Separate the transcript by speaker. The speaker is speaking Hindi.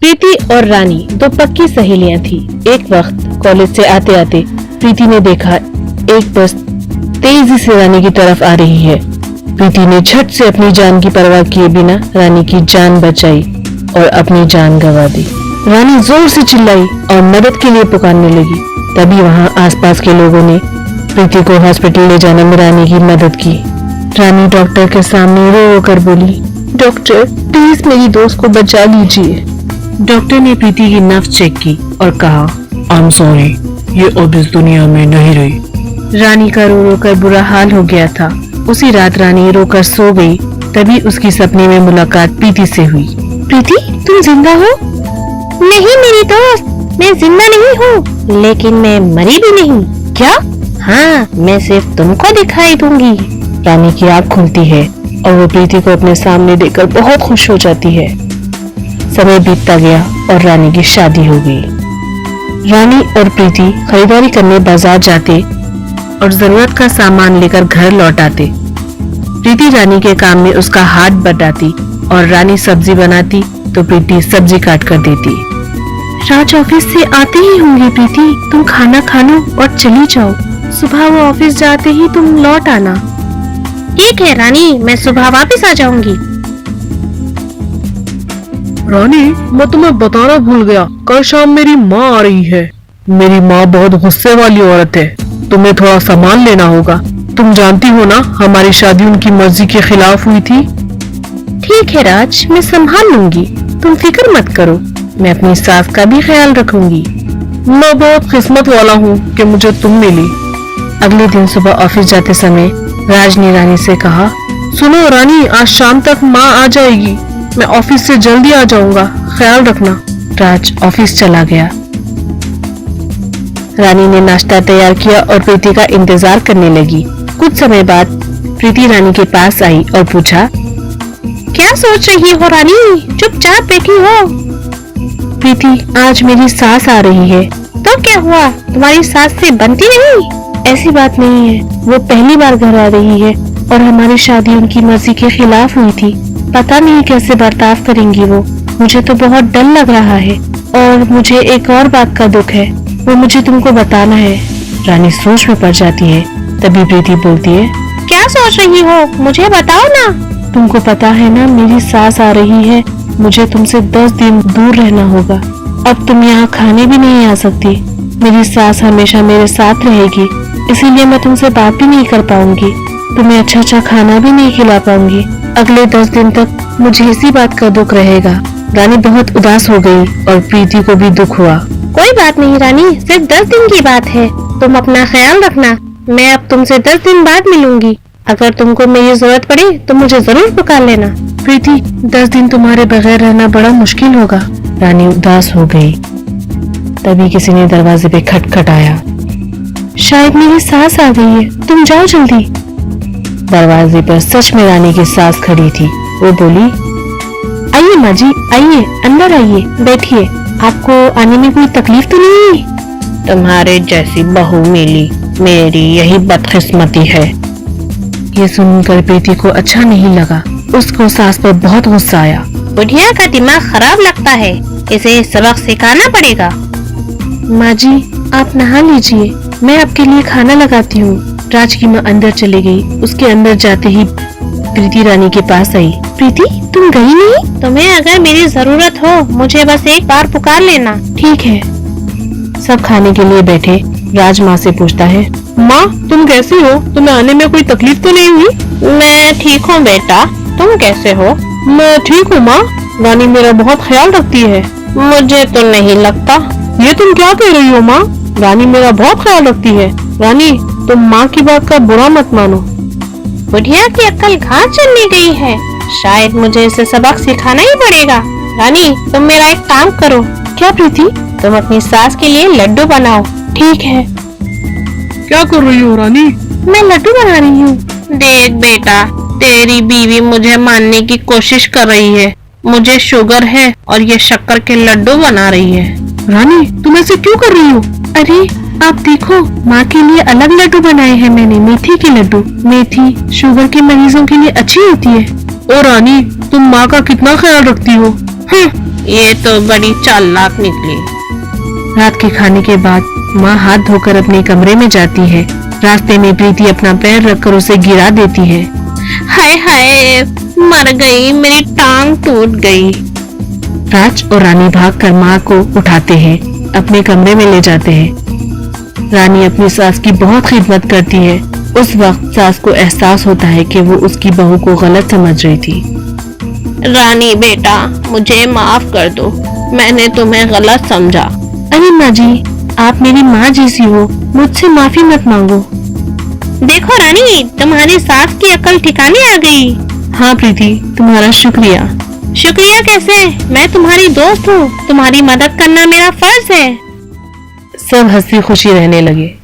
Speaker 1: प्रीति और रानी दो पक्की सहेलियां थी। एक वक्त कॉलेज से आते आते प्रीति ने देखा एक बस तेजी से रानी की तरफ आ रही है। प्रीति ने झट से अपनी जान की परवाह किए बिना रानी की जान बचाई और अपनी जान गंवा दी। रानी जोर से चिल्लाई और मदद के लिए पुकारने लगी। तभी वहां आसपास के लोगों ने प्रीति को हॉस्पिटल ले जाने में रानी की मदद की। रानी डॉक्टर के सामने रो रो कर बोली, डॉक्टर प्लीज मेरी दोस्त को बचा लीजिए। डॉक्टर ने प्रीति की नब्ज चेक की और कहा,
Speaker 2: आई एम सॉरी, ये अब इस दुनिया में नहीं रही।
Speaker 1: रानी का रो रो कर बुरा हाल हो गया था। उसी रात रानी रोकर सो गई। तभी उसकी सपने में मुलाकात प्रीति से हुई। प्रीति तुम जिंदा हो?
Speaker 3: नहीं मेरी दोस्त, मैं जिंदा नहीं हूँ, लेकिन मैं मरी भी नहीं।
Speaker 1: क्या?
Speaker 3: हाँ, मैं सिर्फ तुमको दिखाई दूंगी।
Speaker 1: रानी की आँख खुलती है और वो प्रीति को अपने सामने देखकर बहुत खुश हो जाती है। समय बीतता गया और रानी की शादी हो गई। रानी और प्रीति खरीदारी करने बाजार जाते और जरूरत का सामान लेकर घर लौट आते। प्रीति रानी के काम में उसका हाथ बटाती और रानी सब्जी बनाती तो प्रीति सब्जी काट कर देती। राज ऑफिस से आते ही होंगे प्रीति, तुम खाना खा लो और चली जाओ। सुबह वो ऑफिस जाते ही तुम लौट आना।
Speaker 3: ठीक है रानी, मैं सुबह वापस आ जाऊंगी।
Speaker 2: रानी, मैं तुम्हें बताना भूल गया, कल शाम मेरी माँ आ रही है। मेरी माँ बहुत गुस्से वाली औरत है, तुम्हें थोड़ा सामान लेना होगा। तुम जानती हो ना, हमारी शादी उनकी मर्जी के खिलाफ हुई थी।
Speaker 1: ठीक है राज, मैं संभाल लूंगी, तुम फिक्र मत करो। मैं अपनी सास का भी ख्याल रखूंगी।
Speaker 2: मैं बहुत किस्मत वाला हूँ कि मुझे तुम मिली।
Speaker 1: अगले दिन सुबह ऑफिस जाते समय राज ने रानी से कहा,
Speaker 2: सुनो रानी, आज शाम तक माँ आ जाएगी, मैं ऑफिस से जल्दी आ जाऊंगा, ख्याल रखना।
Speaker 1: राज ऑफिस चला गया। रानी ने नाश्ता तैयार किया और प्रीति का इंतजार करने लगी। कुछ समय बाद प्रीति रानी के पास आई और पूछा,
Speaker 3: क्या सोच रही हो रानी, चुपचाप बैठी हो?
Speaker 1: प्रीति, आज मेरी सास आ रही है।
Speaker 3: तो क्या हुआ, तुम्हारी सास से बनती नहीं?
Speaker 1: ऐसी बात नहीं है, वो पहली बार घर आ रही है और हमारी शादी उनकी मर्जी के खिलाफ हुई थी। पता नहीं कैसे बर्ताव करेंगी वो। मुझे तो बहुत डर लग रहा है और मुझे एक और बात का दुख है, वो मुझे तुमको बताना है। रानी सोच में पड़ जाती है। तभी प्रीति बोलती है,
Speaker 3: क्या सोच रही हो, मुझे बताओ ना।
Speaker 1: तुमको पता है ना, मेरी सास आ रही है, मुझे तुमसे 10 दिन दूर रहना होगा। अब तुम यहाँ खाने भी नहीं आ सकती। मेरी सास हमेशा मेरे साथ रहेगी, इसीलिए मैं तुमसे बात भी नहीं कर पाऊंगी, तुम्हें अच्छा खाना भी नहीं खिला पाऊंगी। अगले 10 दिन तक मुझे इसी बात का दुख रहेगा। रानी बहुत उदास हो गई और प्रीति को भी दुख हुआ।
Speaker 3: कोई बात नहीं रानी, सिर्फ 10 दिन की बात है, तुम अपना ख्याल रखना। मैं अब तुमसे 10 दिन बाद मिलूंगी। अगर तुमको मेरी जरूरत पड़े तो मुझे जरूर पुकार लेना।
Speaker 1: प्रीति, 10 दिन तुम्हारे बगैर रहना बड़ा मुश्किल होगा। रानी उदास हो गई। तभी किसी ने दरवाजे पे खटखटाया। शायद मेरी सास आ गई है, तुम जाओ जल्दी। दरवाजे पर सच में रानी की सास खड़ी थी। वो बोली, आइए माँ जी, आइए, अंदर आइए, बैठिए। आपको आने में कोई तकलीफ तो नहीं हुई?
Speaker 3: तुम्हारे जैसी बहू मिली, मेरी यही बदकिस्मती है।
Speaker 1: ये सुनकर प्रीति को अच्छा नहीं लगा। उसको सास पर बहुत गुस्सा आया।
Speaker 3: बुढ़िया का दिमाग खराब लगता है, इसे सबक सिखाना पड़ेगा।
Speaker 1: माँ जी, आप नहा लीजिए, मैं आपके लिए खाना लगाती हूँ। राज की माँ अंदर चली गई। उसके अंदर जाते ही प्रीति रानी के पास आई। प्रीति, तुम गई नहीं?
Speaker 3: तुम्हें अगर मेरी जरूरत हो, मुझे बस एक बार पुकार लेना।
Speaker 1: ठीक है। सब खाने के लिए बैठे। राज माँ से पूछता है,
Speaker 2: माँ तुम कैसी हो, तुम्हें आने में कोई तकलीफ तो नहीं हुई?
Speaker 3: मैं ठीक हूँ बेटा, तुम कैसे हो?
Speaker 2: मैं ठीक हूँ माँ, रानी मेरा बहुत ख्याल रखती है।
Speaker 3: मुझे तो नहीं लगता।
Speaker 2: ये तुम क्या कह रही हो माँ, रानी मेरा बहुत ख्याल रखती है। रानी, तुम माँ की बात का बुरा मत मानो।
Speaker 3: बुढ़िया की अक्ल घात चलने गई है, शायद मुझे इसे सबक सिखाना ही पड़ेगा। रानी, तुम मेरा एक काम करो।
Speaker 1: क्या प्रीति?
Speaker 3: तुम अपनी सास के लिए लड्डू बनाओ।
Speaker 1: ठीक है।
Speaker 2: क्या कर रही हो रानी?
Speaker 1: मैं लड्डू बना रही हूँ।
Speaker 3: देख बेटा, तेरी बीवी मुझे मारने की कोशिश कर रही है। मुझे शुगर है और ये शक्कर के लड्डू बना रही है।
Speaker 2: रानी, तुम ऐसे क्यों कर रही हो?
Speaker 1: अरे आप देखो, माँ के लिए अलग लड्डू बनाए हैं मैंने, मेथी के लड्डू। मेथी शुगर के मरीजों के लिए अच्छी होती है।
Speaker 2: ओ रानी, तुम माँ का कितना ख्याल रखती हो।
Speaker 3: ये तो बड़ी चालाक निकली।
Speaker 1: रात के खाने के बाद माँ हाथ धोकर अपने कमरे में जाती है। रास्ते में प्रीति अपना पैर रखकर उसे गिरा देती है।
Speaker 3: हाय हाय, मर गई, मेरी टांग टूट गई।
Speaker 1: राज और रानी भागकर माँ को उठाते हैं, अपने कमरे में ले जाते हैं। रानी अपनी सास की बहुत खिदमत करती है। उस वक्त सास को एहसास होता है कि वो उसकी बहू को गलत समझ रही थी।
Speaker 3: रानी बेटा, मुझे माफ कर दो, मैंने तुम्हें गलत समझा।
Speaker 1: अरे माँ जी, आप मेरी माँ जैसी हो, मुझसे माफी मत मांगो।
Speaker 3: देखो रानी, तुम्हारी सास की अकल ठिकाने आ गई।
Speaker 1: हाँ प्रीति, तुम्हारा शुक्रिया।
Speaker 3: शुक्रिया कैसे? मैं तुम्हारी दोस्त हूँ, तुम्हारी मदद करना मेरा फर्ज है।
Speaker 1: सब हंसी खुशी रहने लगे।